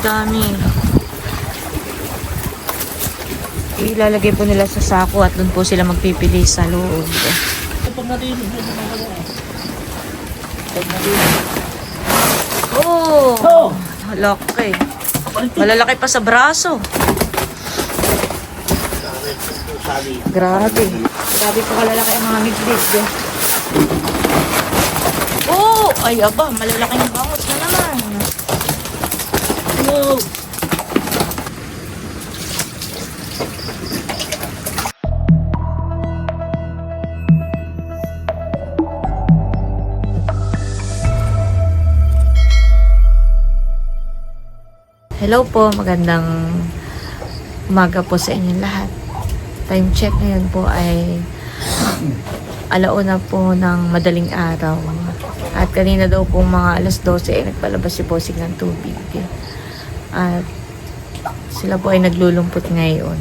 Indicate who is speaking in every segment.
Speaker 1: dami. Ilalagay po nila sa sako at doon po sila magpipili sa loob. Oh! Laki. Malalaki pa sa braso. Grabe. Grabe po kalalaki ang mga midbid. Oh! Ay aba, malalaking bangus na naman. Oh! Hello po, magandang umaga po sa inyong lahat. Time check ngayon po ay alauna po ng madaling araw. At kanina daw po mga alas 12 ay nagpalabas si Bossing ng tubig. At sila po ay naglulumpot ngayon.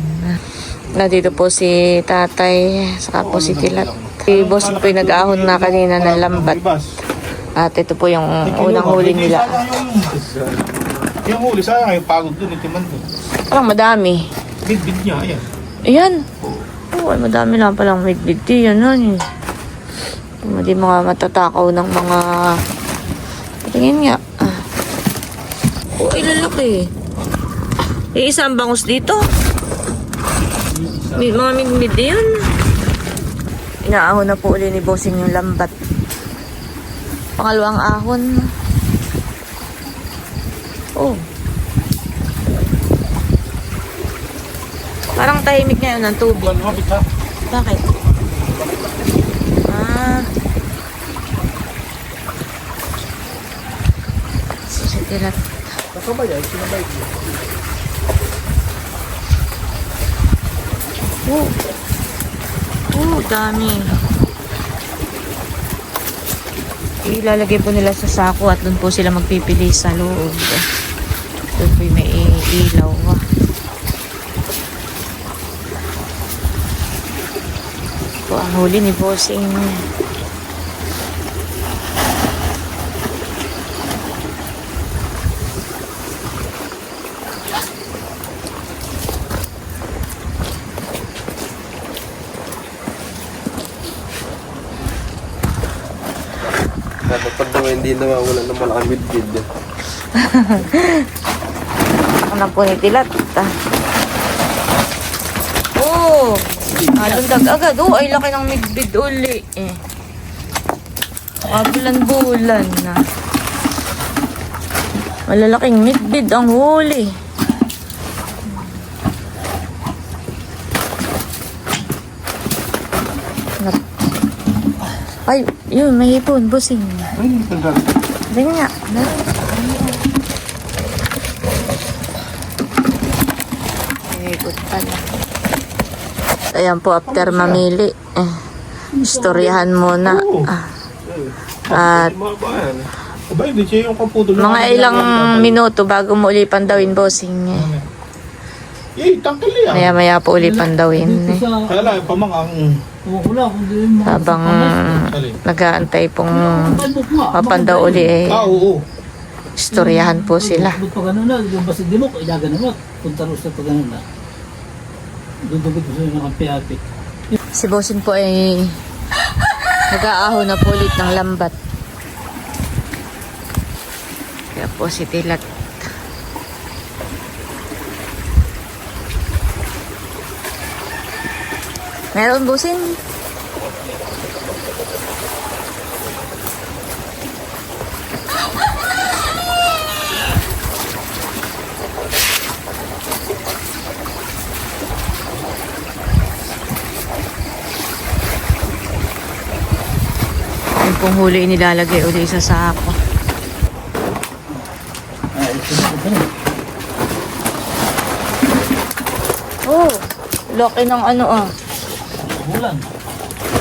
Speaker 1: Nandito po si tatay, saka po si Tilat. Si Bossing po ay nag-ahon na kanina ng lambat. At ito po yung unang huli nila.
Speaker 2: Yung huli, sayang yung pagod dun, itiman dun.
Speaker 1: Parang madami.
Speaker 2: Bid-bid niya, ayan.
Speaker 1: Ayan. Oh, ay madami lang palang midbid. Yan nun. Hindi mga matatakaw ng mga... Patingin nga. Oh, ay lalaki. May isang bangus dito. May mga midbid yun. Inaahon na po ulit ni Bossing yung lambat. Pangalawang ahon. Oh. Parang tahimik ngayon ng tubig. Bakit? Sitilat. Oh, dami. Ilalagay po nila sa sako at doon po sila magpipili sa loob. Doon po may ilaw. Ito ang huli ni Bossing.
Speaker 2: Kapag daw hindi nawawala ng malaking midbid.
Speaker 1: Ako na po ni Tilat. Oh! Alundag agad. Oh, ay laki ng midbid uli. Bulan-bulan na. Malalaking midbid ang huli. Ay, yun, may hipon, Bossing.
Speaker 2: Ay, ganda.
Speaker 1: Dali nga. May hipon pala. Ayan po, after mamili, istoryahan muna. At mga ilang minuto bago mo uli pandawin, Bossing. Maya-maya po uli pandawin.
Speaker 2: Kaya lang, pamangang...
Speaker 1: Habang nag-aantay pong papandaw uli istoryahan po sila. Si Bossing po ay nag-aahon na po ulit ng lambat. Kaya po si Tilat. Meron, Bossing? Yung pong huli nilalagay uli sa sako. Oh, laki ng ano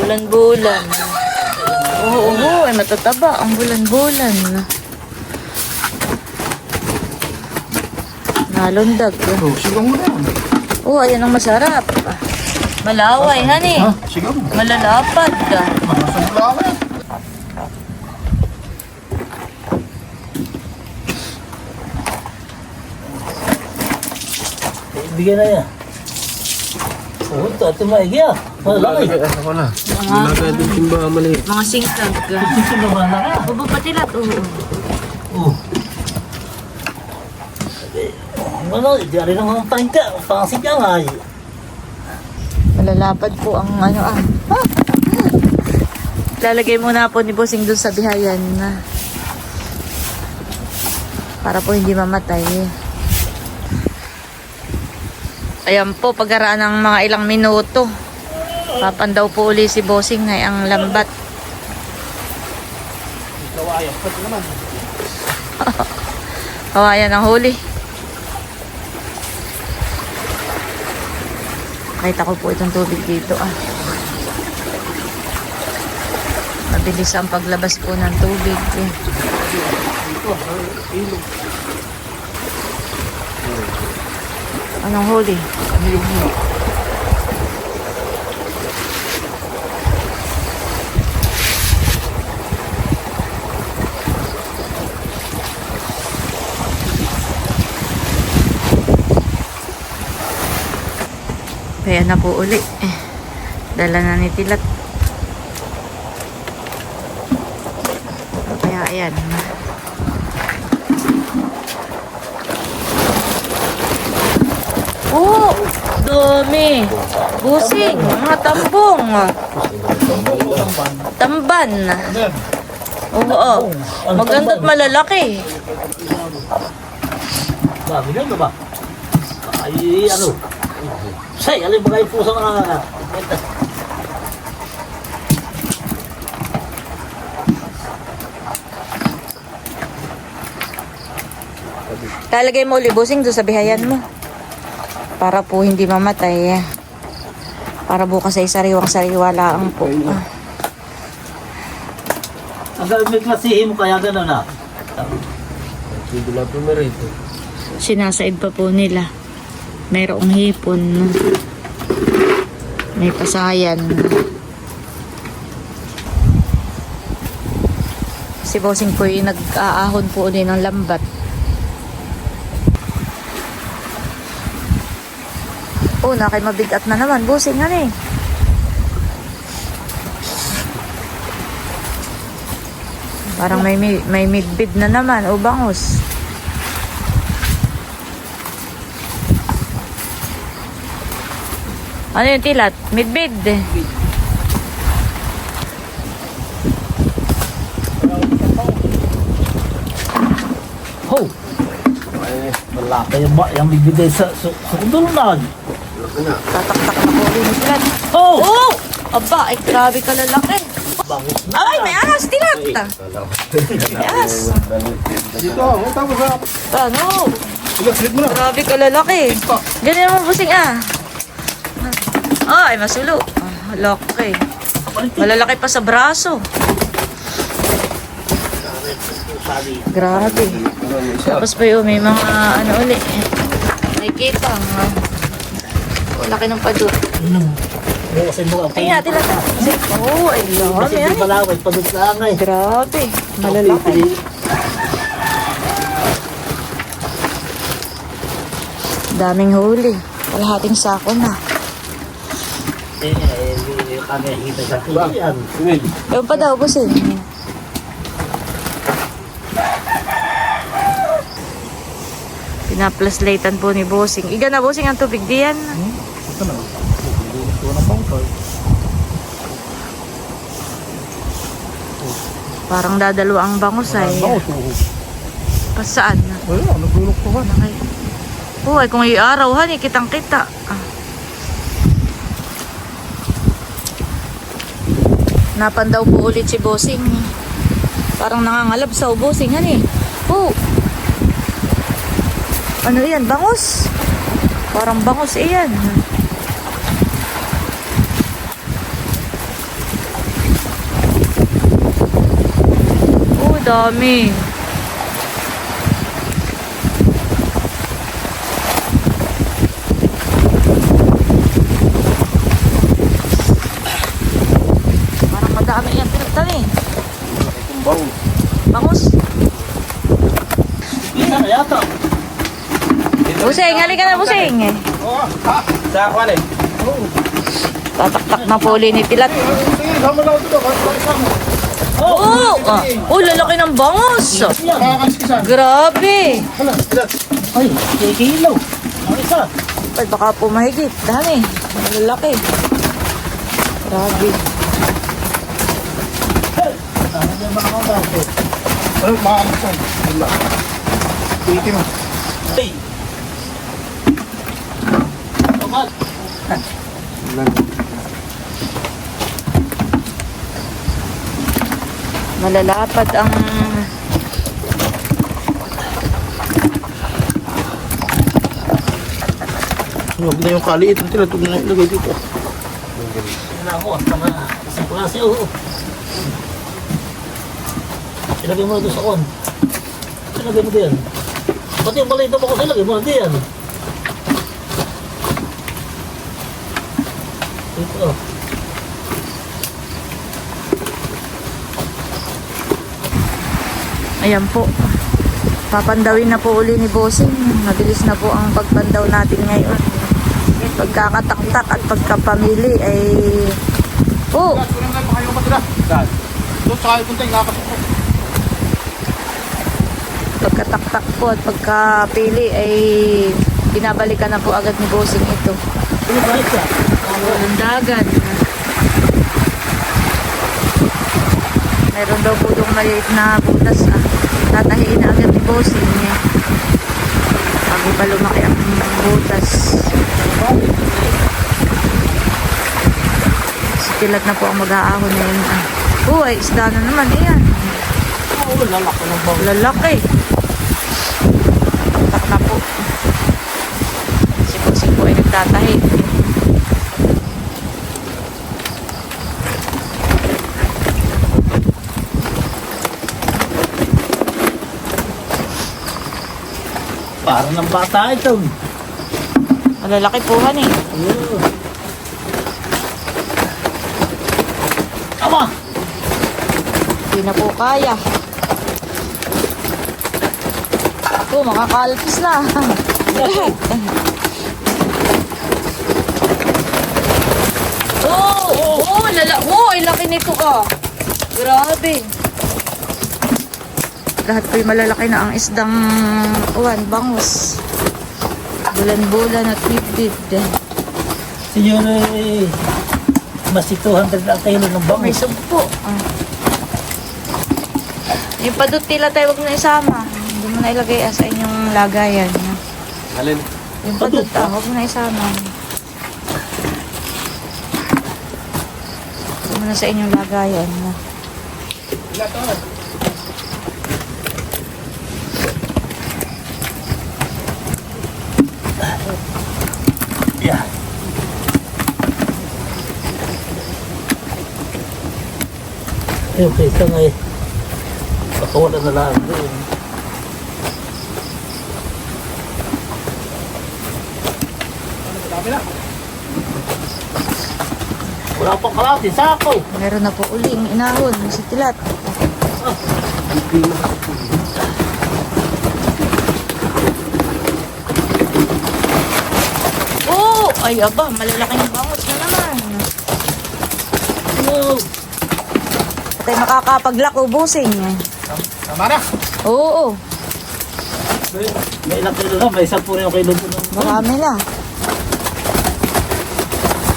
Speaker 1: Bulan-bulan. Oo, ay matataba ang bulan-bulan. Nalundag.
Speaker 2: Sigaw mo na yan.
Speaker 1: Oh, ayan ang masarap. Malaway, honey.
Speaker 2: Ha? Sigaw mo.
Speaker 1: Malalapad.
Speaker 2: Masarap lang yan.
Speaker 3: Bigyan na yan. Oh, ito maigi ah. Malaki.
Speaker 2: Ako na. Ginagaya din timba maliit.
Speaker 1: Mga singkag.
Speaker 3: Ito naman na ka.
Speaker 1: Babapatilat, oo.
Speaker 3: Oh. Ano, di rin naman ang tangka. Pangasig ka nga eh.
Speaker 1: Malalapad po ang ano ah. Lalagay muna po ni Bossing dun sa bihayan na. Para po hindi mamatay. Ayan po, pagkaraan ng mga ilang minuto. Papandaw po uli si Bossing ay ang lambat.
Speaker 2: Kawayan. Pwede naman.
Speaker 1: Kawayan ang huli. Nakita ko po itong tubig dito ah. Mabilis ang paglabas po ng tubig eh. Anong huli? Kaya na po uli. Dala na ni Tilat. Kaya ayan. Oh! Dami! Busing! Mga tambong! Tamban!
Speaker 2: Ayan.
Speaker 1: Oo. Maganda't malalaki.
Speaker 3: Dami yun ba? Ay, ano? Say, alin ba kayo puso na
Speaker 1: Talagay mo uli, Busing, doon sa bihayan mo. Para po hindi mamatay. Para bukas ay sariwang-sariwa lang po.
Speaker 3: Ang gawin may klasihin mo kaya gano'n ah.
Speaker 2: Hindi lang pumirito.
Speaker 1: Sinasaid pa po nila. Mayroong hipon. May pasayan. Si Bossing po yung nag-aahon po ulit ng lambat. Oh, nakay mabigat na naman. Bossing, ano eh. Parang may midbid na naman. O bangus. Ano yung Tilat? Midbid.
Speaker 3: Ho! Malaki yung bibigay sa kundulunan.
Speaker 1: Tatak-tak na po rin yung Tilat.
Speaker 3: Oh!
Speaker 1: Oh! Aba, ay grabe ka lalaki.
Speaker 3: Bangus na!
Speaker 1: Ay, may ahas, Tilat. May ahas.
Speaker 2: Dito, oh, tapos ha.
Speaker 1: Ano?
Speaker 2: Ilas-lit mo na.
Speaker 1: Grabe ka lalaki. Ganyan mo, Busing ah. Ay, masulo. Laki. Malalaki pa sa braso. Grabe. Tapos pa yun, may mga ano ulit. Nakikita. Laki ng padut.
Speaker 3: Bukasin mo ang
Speaker 1: Ay, natin lang. Oo, ay dami.
Speaker 3: Kasi di balaway, padot lang eh.
Speaker 1: Grabe. Malalaki. Daming huli. Kalahating sako na.
Speaker 3: Kami hita sa kuyan.
Speaker 2: Tingin.
Speaker 1: Ewan pa daw, Busing. Pinaplaslatean po ni Bossing. Iga na, Bossing, ang tubig diyan. Parang dadalo ang bangus ay. Pasaan?
Speaker 2: Wala, nagulok pa ba?
Speaker 1: Ay, kung i-araw, hani, kitang-kita. Napandaw po ulit si Bossing. Parang nangangalab sa Bossing, hani. Oh. Ano yan? Bangus? Parang bangus iyan. Oh, dami. Parang madami yan. Pinagtani.
Speaker 2: Bangus.
Speaker 1: Bangus?
Speaker 3: Isa na yata.
Speaker 2: Dito?
Speaker 1: Busing, halika na, busing.
Speaker 2: Oo, ha? Sa kwan eh.
Speaker 1: Tataktak na po uli ni Tilat.
Speaker 2: Sige, sama lang ito. Kasama.
Speaker 1: Oo! Oh, lalaki ng bangos.
Speaker 2: Kakasikisan.
Speaker 1: Grabe.
Speaker 2: Hala, Tilat.
Speaker 3: Ay, kilo. Ang isa.
Speaker 1: Ay, baka po mahigit. Dami. Malalaki. Grabe.
Speaker 3: Ano yung mga kabato?
Speaker 2: Ano, makakasan. Wala. Itim.
Speaker 3: Hey! Tomat!
Speaker 1: Malalapad ang...
Speaker 2: Huwag na yung kaliit ng Tilat. Huwag na ilagay dito.
Speaker 3: Ano ako? Tama. Isang klase oh. Ilagay mo na doon sa kon. Ilagay mo diyan. Pati yung balito mo ko ilagay mo na diyan. Ito.
Speaker 1: Ayan po. Papandawin na po uli ni Bossing. Mabilis na po ang pagpandaw natin ngayon. Pagkakataktak at pagkapamili ay... Oh!
Speaker 2: Tilat, kulang na pa kayo matira. Tilat. Doon sa kayo punta yung kakasok.
Speaker 1: Pagkataktak po at pagkapili ay binabalikan na po agad ni Bossing ito.
Speaker 3: Ano ba ito?
Speaker 1: Walang dagat. Meron daw po yung maliit na butas. Tatahiin na agad ni Bossing. Bago pa lumaki ang butas. Si Tilat na po ang mag-aahon na yun. Ay, isda na naman. Ayan.
Speaker 3: Oo, lalaki ng bawang.
Speaker 1: Lalaki. Tak na po. Si Bossing po ay nagtatahi.
Speaker 3: Para ng bata ito.
Speaker 1: Malalaki po han eh.
Speaker 3: Ayun. Ama!
Speaker 1: Hindi na po kaya. Ito, makakalpis na. Oh, ay laki nito ka. Grabe. Lahat po'y malalaki na ang isdang bangus. Bulan-bulan at bibid.
Speaker 3: Senyor, mas 200 ang kilo ng
Speaker 1: May
Speaker 3: bangus.
Speaker 1: sugpo. Yung padutila tayo, huwag mo na isama. Hindi mo na ilagay sa inyong lagayan.
Speaker 2: Alin?
Speaker 1: Yung paduta, huwag mo na isama. Huwag mo na sa inyong lagayan.
Speaker 2: Tilat, oh.
Speaker 3: Yeah. Yung kaysa nga eh. Baka wala na lang doon.
Speaker 2: Dami na.
Speaker 3: Wala pang kalati, sako.
Speaker 1: Meron na po uling inahon si Tilat. Oh! Ay aba, malalaking bangus na naman.
Speaker 3: Ano?
Speaker 1: Tayo makakapaglako, Bossing.
Speaker 2: Tama na.
Speaker 1: Oo,
Speaker 3: May ilang kilo na, may 10 yung kilo doon.
Speaker 1: marami na.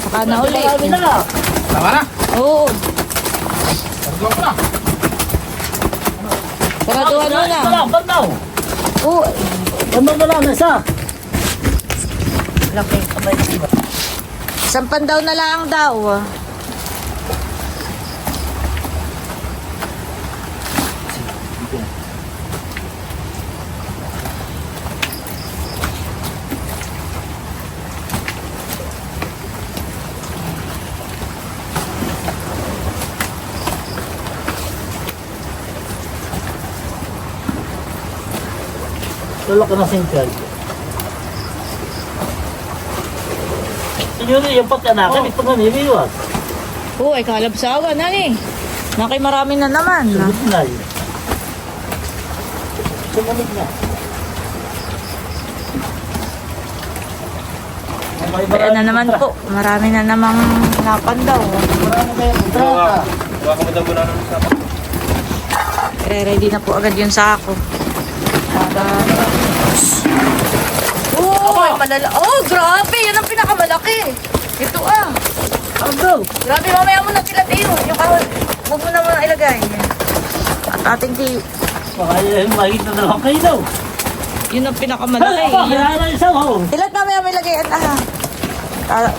Speaker 1: Saka na uli.
Speaker 3: Marami na.
Speaker 2: Tama na.
Speaker 1: Oo,
Speaker 2: Sargong ko na.
Speaker 1: saraduhan mo na.
Speaker 3: Ito lang, bandaw.
Speaker 1: Oo,
Speaker 3: Bandaw na lang, isa.
Speaker 1: laki. Isang pandaw na lang daw.
Speaker 3: Lalaki na singkal. Senyor, yung pagkanakan, ito nga niliwas.
Speaker 1: Oo, ay kalabsawan na ni. Nakay marami na naman.
Speaker 3: Sunod na yun. Sumunod na.
Speaker 1: Kaya na naman po, marami na namang lapan daw.
Speaker 3: Marami kayo kontrata.
Speaker 2: Baka madabo na ng sama.
Speaker 1: Ready na po agad yung sako. Para... Oh, ay malala. Oh, grabe. Yan ang pinakamalaki. Ito ah.
Speaker 3: Ano?
Speaker 1: Grabe, mamaya mo na tilati yun. Yung kahon. Huwag mo na muna ilagay. At ating
Speaker 3: Baka yung makikita na lang kayo daw.
Speaker 1: yun ang pinakamalaki.
Speaker 3: Kaya na isang ho.
Speaker 1: Tilat mamaya may lagay at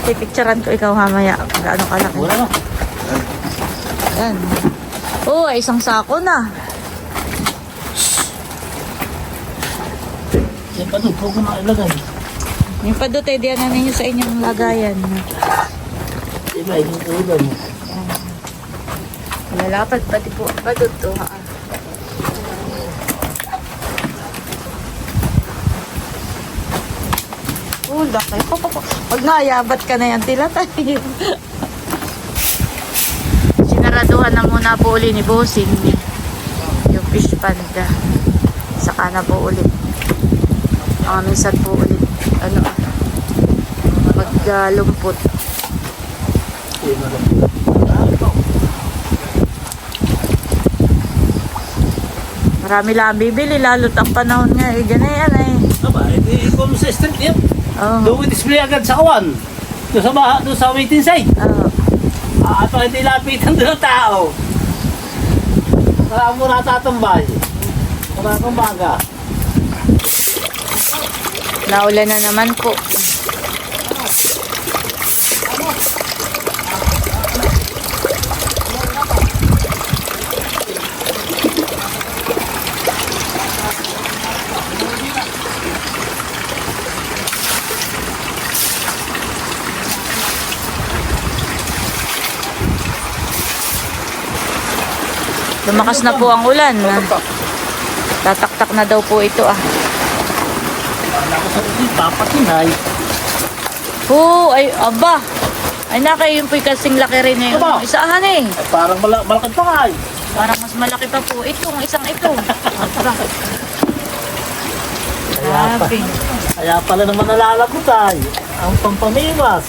Speaker 1: pipicturean ko ikaw mamaya. Gaano kalaki.
Speaker 3: Wala na.
Speaker 1: Yan. Oh, ay isang sako na.
Speaker 3: Yan pa doon, huwag ko na ilagay.
Speaker 1: Yung padote, diyan na ninyo sa inyong lagayan.
Speaker 3: Diba, yung ulo mo.
Speaker 1: Lalapad pati po. Padot to ha. Oh, laki. Pag nayabat ka na yan, tilatay. Sinaraduhan na muna po uli ni Bossing yung fish panda. Saka na po ulit. Mga minsan po ulit. Maglumpot. Marami lang bibili, lalo't ang panahon nga. Ganyan eh.
Speaker 3: Aba, hindi consistent yan.
Speaker 1: Oh.
Speaker 3: Doon display agad sa kawan. Doon sa baha, doon sa waiting side.
Speaker 1: Oh.
Speaker 3: At hindi lapitan doon ng tao. Wala mo natatambay. Wala kang baga.
Speaker 1: Naulan na naman po. Lumakas na po ang ulan. Tataktak na daw po ito ah.
Speaker 3: Wala ko sa hindi, papatinay.
Speaker 1: Ay, aba. Ay, yun po'y kasing laki rin eh.
Speaker 3: Aba.
Speaker 1: Isaahan eh.
Speaker 3: Ay, parang malakad pa kay.
Speaker 1: Parang mas malaki pa po itong isang ito. Aba. Grabe.
Speaker 3: Kaya pala naman nalalagot ay. Ang pampamiwas.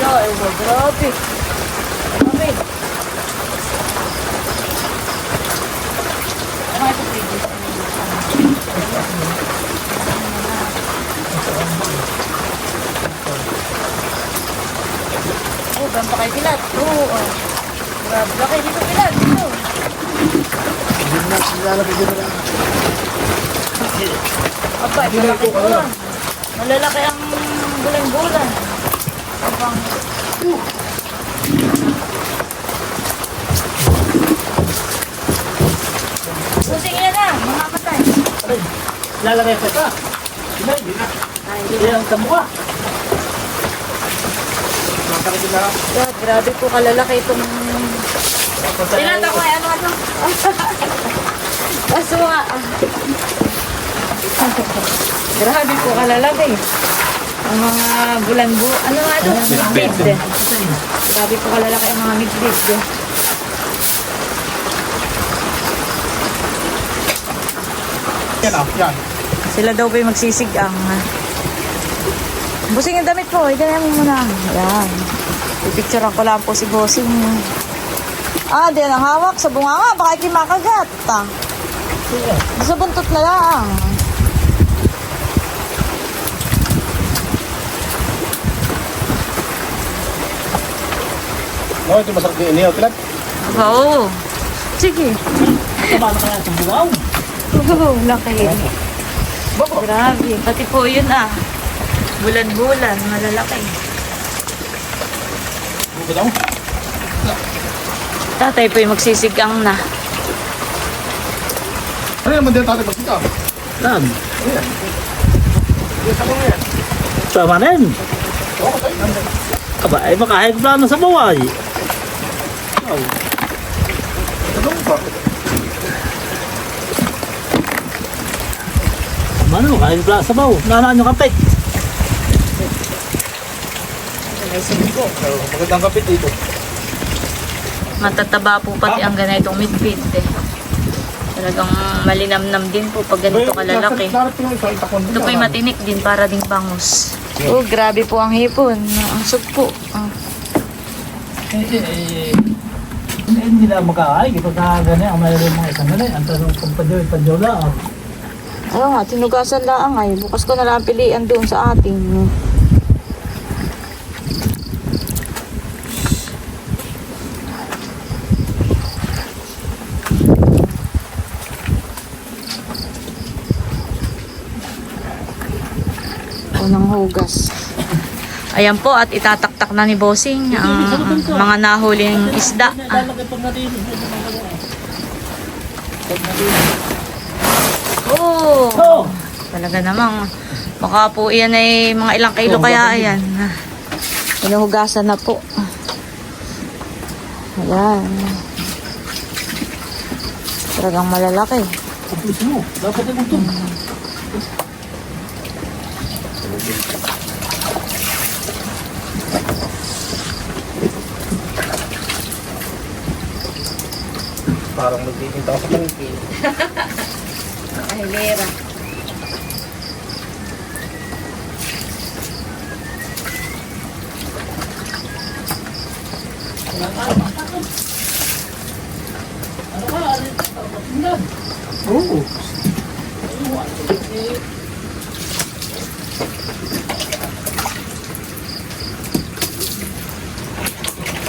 Speaker 1: Ay, grabe. Grabe. Ano ito pwede? Oh, ganun pa kay Pilat. Oh. Grabe laki dito Pilat. Dito. Aba, malaki po ah. Malalaki ang bulan-bulan. Abang. Pusing yan na, mga patay.
Speaker 3: Ay, lalagay pa ito. Hindi na. Hindi ang kamukha.
Speaker 2: Nakakita na.
Speaker 1: God, grabe po kalalaki itong... Ilan ako ay ano ano? Kaso nga. Grabe po kalalaki. Ang mga bulan-bu... Ano nga ito? Midbid. Grabe po kalalaki ang mga midbid.
Speaker 2: Yan ah, yan.
Speaker 1: Sila daw pa yung magsisigang. Busing yung damit po. Iganyan mo muna. Yan. Pipicturean ko lang po si Bossing. Diyan ang hawak sa bunganga. Baka ikimakagat. Sa buntot na lang.
Speaker 2: No, ito masarap din inihaw. Pilat.
Speaker 1: Oo. Sige.
Speaker 3: Tama na kaya sa buwaw.
Speaker 1: Laki. Grabe. Pati po yun ah. Bulan-bulan. Malalaki.
Speaker 2: Buka daw.
Speaker 1: Tatay po yung magsisigang na.
Speaker 2: Ano naman din tatay magsika?
Speaker 3: Lan.
Speaker 2: Ayan. Yes, ako nga yan.
Speaker 3: Tama na yun.
Speaker 2: Oo, tayo.
Speaker 3: Aba, ay makahig plano sa buway. Oh.
Speaker 2: Ano ba?
Speaker 3: Ano, kahig plano sa baw. Nanaan yung kapit.
Speaker 1: May sinigo.
Speaker 2: Magandang kapit dito.
Speaker 1: Matataba po pati ang ganitong midpit eh. Talagang malinamnam din po pag ganito kalalaki. Ito po'y matinik din para ding bangus. Oh, grabe po ang hipon. Ang sugpo. Oh.
Speaker 3: Hindi na magkakain. Pagka ganyan, ang mayroon mga isang ganyan. Ang tanong kung padyo lang.
Speaker 1: Oo nga, tinugasan lang ay. Bukas ko na lang pilian doon sa atin. Unang hugas. Ayan po at itataktak na ni Bossing ang mga nahuling isda. Oh! Talaga namang baka po yan ay mga ilang kilo kaya ayan. Hinuhugasan na po. Ayan. Talagang malalaki.
Speaker 3: Dapat ay gutom.
Speaker 2: Parang magkikita ako sa palengke.
Speaker 1: Ahilera.
Speaker 3: Oo.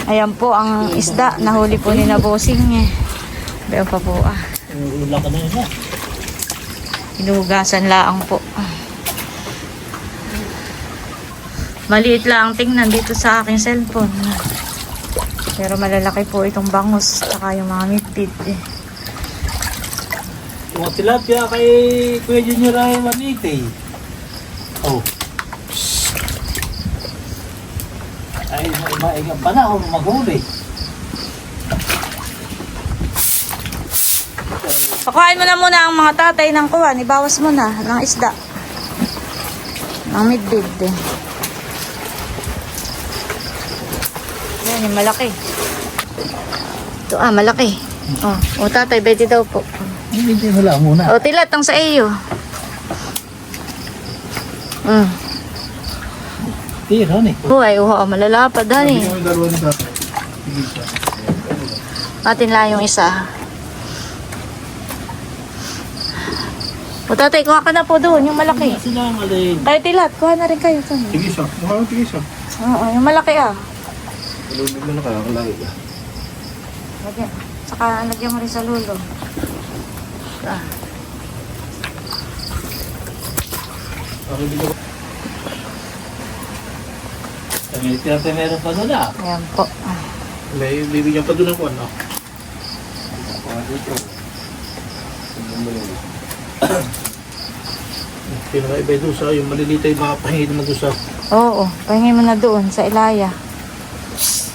Speaker 1: Ayan po ang isda. Nahuli po ni na Bossing eh. Bayo pa po ah.
Speaker 3: Ulang ka na yun ha.
Speaker 1: Hinuhugasan laang po. Maliit lang tingnan dito sa aking cellphone. Pero malalaki po itong bangus saka yung mga midpit eh.
Speaker 3: Yung tilapia kay Kuya Junior ay manite. Oh. Ay, maigang panahon maghuli.
Speaker 1: Pakuhain mo na muna ang mga tatay ng kuwan. Ibawas mo na ng isda. Ng midpit eh. Yan yung malaki. Ito malaki. Oh, tatay, beti daw po.
Speaker 3: Hindi mo lang muna.
Speaker 1: O, tilat ang sa iyo.
Speaker 3: Tira ni.
Speaker 1: Buhay, malalapad, honey.
Speaker 2: Hindi kami dalawa ni tatay. Sige siya.
Speaker 1: Atin lang yung isa. O, tatay, kuha ka na po doon, yung malaki.
Speaker 3: Sila ang alin.
Speaker 1: Kayo tilat, kuha na rin kayo.
Speaker 2: Sige siya. Mukha sige siya.
Speaker 1: Oo, yung malaki ah.
Speaker 2: Ilubog mo na kaya ang lahi.
Speaker 1: Lagyan. Saka lagyan mo rin sa lulo. Ah.
Speaker 3: Kami tira meron pa doon ah.
Speaker 1: Ayan po.
Speaker 2: May bibigyan pa doon ng kuwan, no? Pinaka-ibay doon sa yung malilitay makapahingi naman doon sa...
Speaker 1: Oo, pahingin mo na doon sa Ilaya.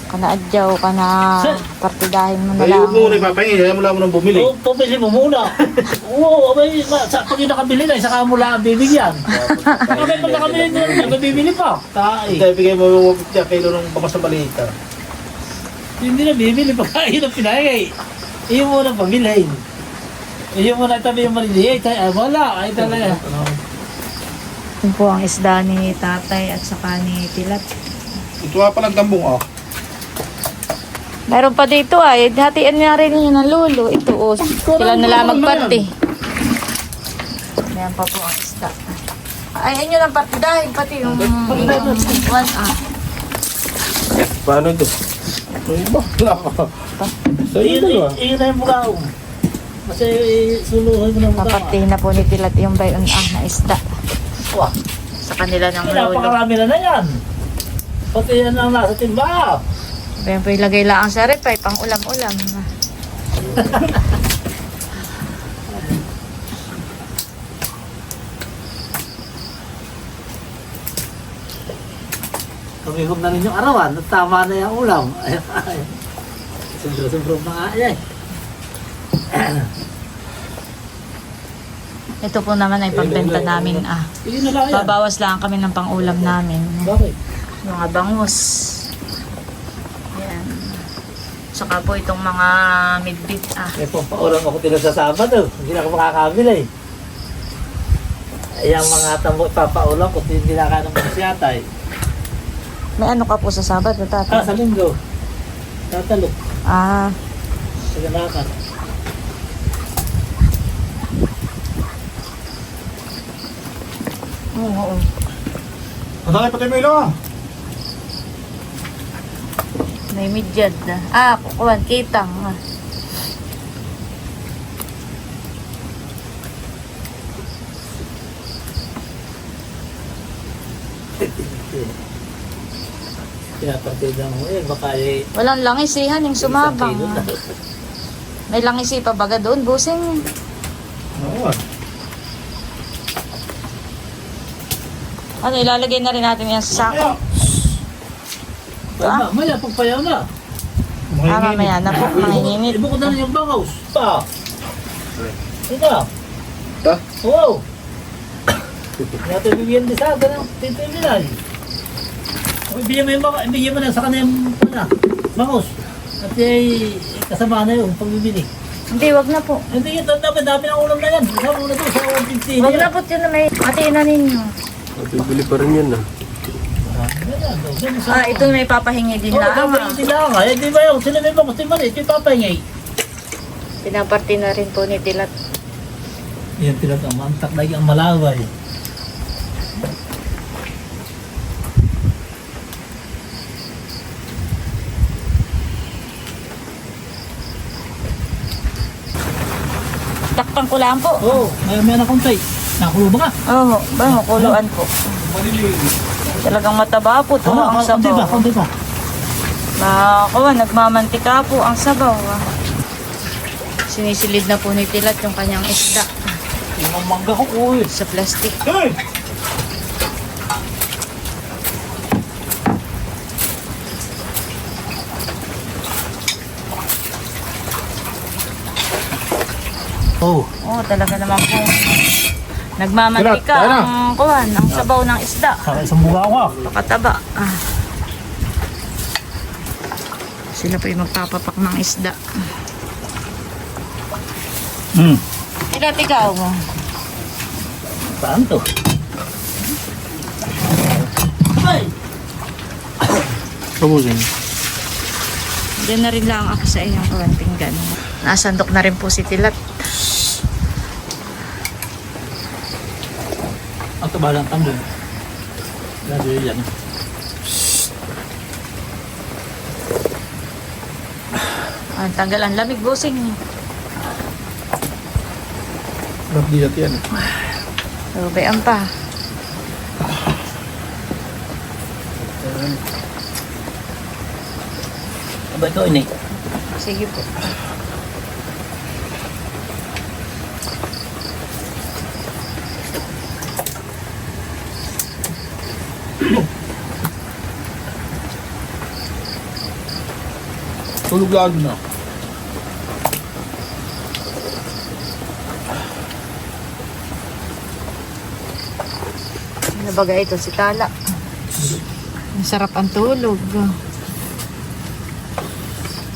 Speaker 1: Kana adyaw, kana partidahin mo na
Speaker 2: Ay,
Speaker 1: lang.
Speaker 2: huwag mo muna ipapahingi. Kaya mula mo nang bumili.
Speaker 3: Oo, pabili mo muna. Oo, abay, pag yung nakabili na, saka mo lang ang bibigyan. Abay, pag nakabili na, bibili pa. Tae.
Speaker 2: Kaya bigay mo yung 50 kilo ng bakas na balita.
Speaker 3: Hindi na bibili pa kain ang pinagay. Iyo mo na pamilhin. Iyo mo na tabi yung maliliit. Ay, wala. Ay talaga.
Speaker 1: Yun po ang isda ni tatay at saka ni Tilat.
Speaker 2: Ito nga palang tambong, oh.
Speaker 1: Meron pa dito ay, hatiin na rin yun ng lulo. Ito o, sila na lang magpati. Ayan pa po ang isda. Ay, ayun yung partidahin, pati yung one
Speaker 2: Paano ito? Ito iba. Wala ka. Sa iyo dalawa.
Speaker 3: Iyo na yung bukaong. Kasi suluhan mo ng bukaong.
Speaker 1: Papati na po ni Tilat yung bayon na isda.
Speaker 3: Wah,
Speaker 1: Sa kanila ng lulo.
Speaker 3: napakarami na yan. Pati yan ang nasa timba.
Speaker 1: Ayan po ilagay lang sa rep ay pang ulam-ulam.
Speaker 3: Kamihog na rin yung arawan. Tama na yung ulam. Sundro-sundro na nga yan.
Speaker 1: Ito po naman ay pagbenta namin
Speaker 3: Yun na lang yan.
Speaker 1: Babawas lang kami ng pang-ulam namin.
Speaker 3: Bakit?
Speaker 1: Mga bangus. Ayan. Saka po itong mga midbit.
Speaker 3: May pampaulang ako tila sa Sabado. Hindi na ako makakabili. Ay, ang mga tambo ipapaulang ko, hindi na ka naman siyata eh.
Speaker 1: May ano ka po sa Sabado, tatay?
Speaker 3: Sa linggo. Tatalok. Sa ganakan.
Speaker 1: Oo.
Speaker 2: Patay, patay mo ilaw ah.
Speaker 1: May midyad na. Kukuhan, kitang.
Speaker 3: Pinapartida mo eh, baka eh.
Speaker 1: Walang langisihan yung sumabang.
Speaker 3: isang kilo na.
Speaker 1: May langisi pa baga doon, busing.
Speaker 2: Oo ah.
Speaker 1: Ano, ilalagay na rin natin yan sa sako.
Speaker 3: Maya, pagpayaw na.
Speaker 1: Mamaya na po, manginginit.
Speaker 3: Ibukod na rin yung bangaws. Pa. Ito.
Speaker 2: Ta?
Speaker 3: Wow. Natin bibigyan din sa atin ng tito yung minay. Ibigyan mo na sa kanya yung bangaws. At kasama na yung pagbibili.
Speaker 1: Hindi, wag na po.
Speaker 3: Hindi, ito dapat dami ng ulam na yan. Kasama mo na ito sa 150.
Speaker 1: Wag na po yun na may hatiin na ninyo.
Speaker 4: Bibili pa rin yan ah.
Speaker 1: Ito may papahingi din lang.
Speaker 3: Hindi lang nga. Hindi ba yun? Sila may bangaws. Ito yung maliit. Yung papayangay.
Speaker 1: Pinaparty na rin po ni Dilat.
Speaker 3: Yan tilat ang mantak lagi ang malaway.
Speaker 1: Takpan ko lang po.
Speaker 3: Oo, may na kuntay. Nakulo ba ka?
Speaker 1: Oo, kuluan po. Talagang mataba po ito ang sabaw.
Speaker 3: Kunti pa.
Speaker 1: Nagmamantika po ang sabaw. Sinisilid na po ni Tilat yung kanyang isda
Speaker 3: Yung mangga ko, uy.
Speaker 1: sa plastic.
Speaker 2: Hey!
Speaker 3: Oo.
Speaker 1: Talaga naman po. Nagmamantika
Speaker 2: Tilat, tayo na.
Speaker 1: ang kuwan, ang sabaw ng isda.
Speaker 3: Saka isang buka ko.
Speaker 1: Pakataba. Sila po yung magpapapak ng isda. Tilat, ikaw mo.
Speaker 3: Saan to? Ay!
Speaker 4: Kamusin.
Speaker 1: Diyan na rin lang ako sa inyong kuwan pinggan. Nasandok na rin po si Tilat.
Speaker 3: Ang taba lang tambong. Lalo yan.
Speaker 1: Tanggal ang lamig, busing.
Speaker 2: Nagdilat yan.
Speaker 1: Bayan pa.
Speaker 3: Aba ito, ini.
Speaker 1: Sige po.
Speaker 2: Tulog lalo na.
Speaker 1: Ano baga ito si Tala? Masarap ang tulog.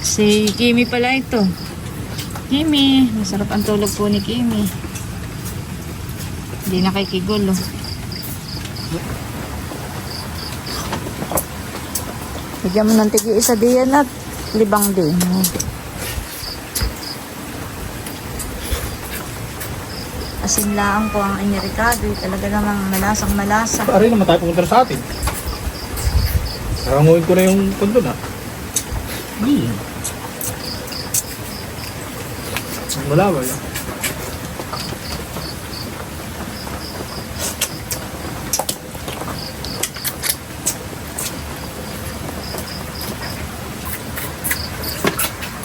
Speaker 1: Si Kimi pala ito. Kimi, masarap ang tulog po ni Kimi. Hindi na kay Kigulo. Bigyan mo ng tigi-isa diyan at libang din. Asin lang po ang inirikado. Talaga namang malasang malasa.
Speaker 2: Pare naman tayo pumunta sa atin. Nakanguhin ko na yung kondo na. Ang malaway ah.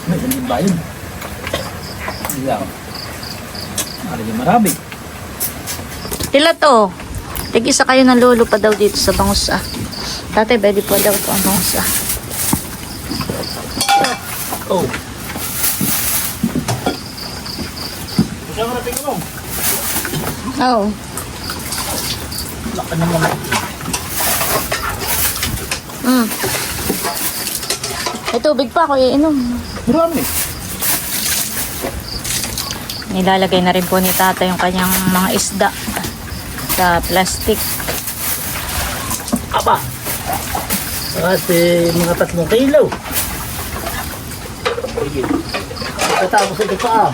Speaker 3: May ulit ba yun? Hindi ako. Maraming marami.
Speaker 1: Tila to. Tig-isa kayo ng lolo pa daw dito sa bangus ah. Tatay, pwede po daw po ang bangus ah.
Speaker 3: Oh.
Speaker 2: Saan ka natin mo?
Speaker 1: Oo.
Speaker 3: Laka naman.
Speaker 1: May tubig pa ako iinom.
Speaker 2: Marami.
Speaker 1: Nilalagay na rin po ni tata yung kanyang mga isda sa plastic.
Speaker 3: Aba! Kasi mga 3 kilo. Sige. Pagkatapos ito pa.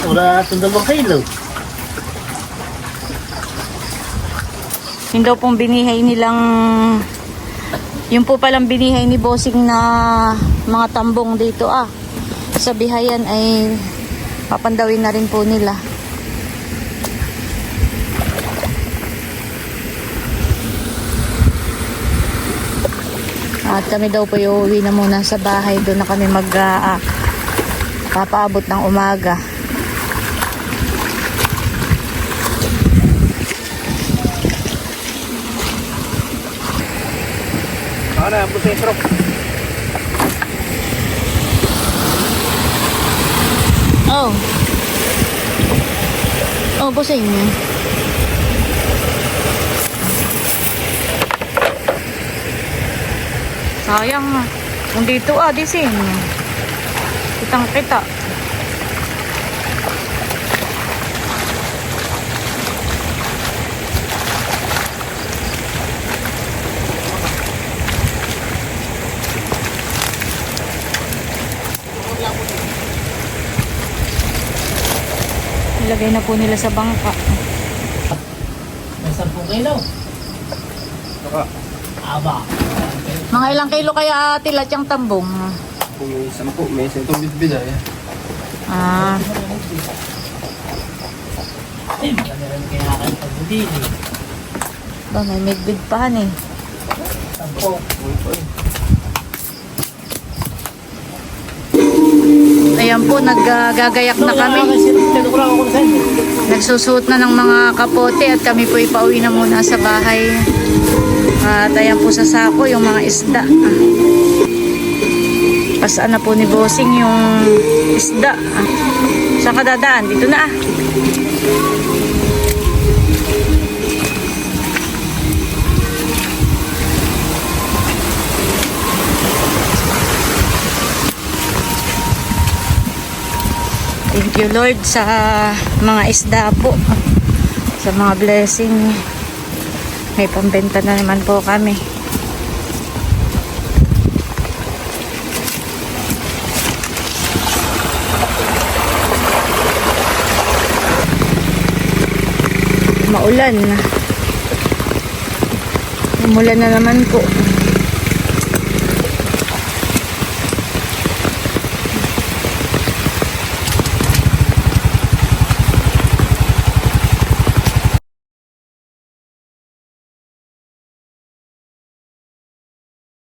Speaker 3: Wala itong 2 kilo.
Speaker 1: Yung daw pong binihay nilang, yung po palang binihay ni Bossing na mga tambong dito sa bihayan ay papandawin na rin po nila. At kami daw po uuwi na muna sa bahay. Doon na kami papaabot ng umaga.
Speaker 2: Ano yan, puti yung truck.
Speaker 1: Oh. Oh, Bossing. Sayang nga. Kung dito disin. Kitang kita. Ilagay na po nila sa bangka.
Speaker 3: May 10 kilo.
Speaker 2: Saka,
Speaker 3: Aba!
Speaker 1: Mga ilang kilo kaya tilat yung tambong?
Speaker 4: Kung may 10, may 100 bitbit ay.
Speaker 1: Ah,
Speaker 3: Eh, maganda rin kaya kayo pagbudili.
Speaker 1: ba may midbid pa eh.
Speaker 3: 10.
Speaker 1: Ayan po, naggagayak na kami. Nagsusuot na ng mga kapote at kami po ipauwi na muna sa bahay. At ayan po sa sako yung mga isda. Pasaan na po ni Bossing yung isda. Saan ka dadaan? Dito na Thank you Lord sa mga isda po. Sa mga blessing. May pambenta na naman po kami. Maulan. Umulan na naman po.